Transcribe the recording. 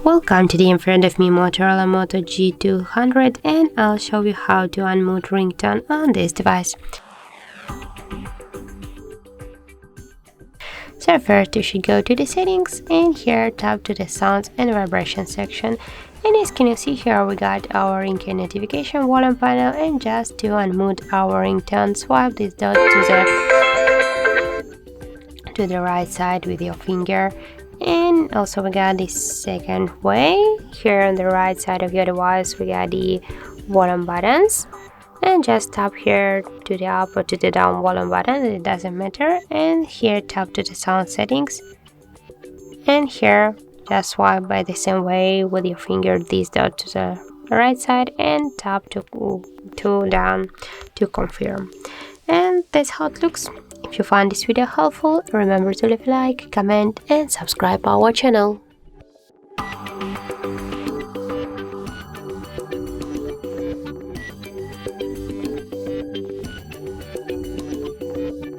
Welcome to the in front of me Motorola Moto G200, and I'll show you how to unmute ringtone on this device. So first you should go to the settings and here tap to the sounds and vibration section. And as can you see here, we got our ringtone notification volume panel, and just to unmute our ringtone, swipe this dot to the right side with your finger. And also we got this second way. Here on the right side of your device we got the volume buttons, and just tap here to the up or to the down volume button, it doesn't matter. And here tap to the sound settings, and here just swipe by the same way with your finger this dot to the right side and tap to down to confirm. And that's how it looks. If you find this video helpful, remember to leave a like, comment and subscribe our channel.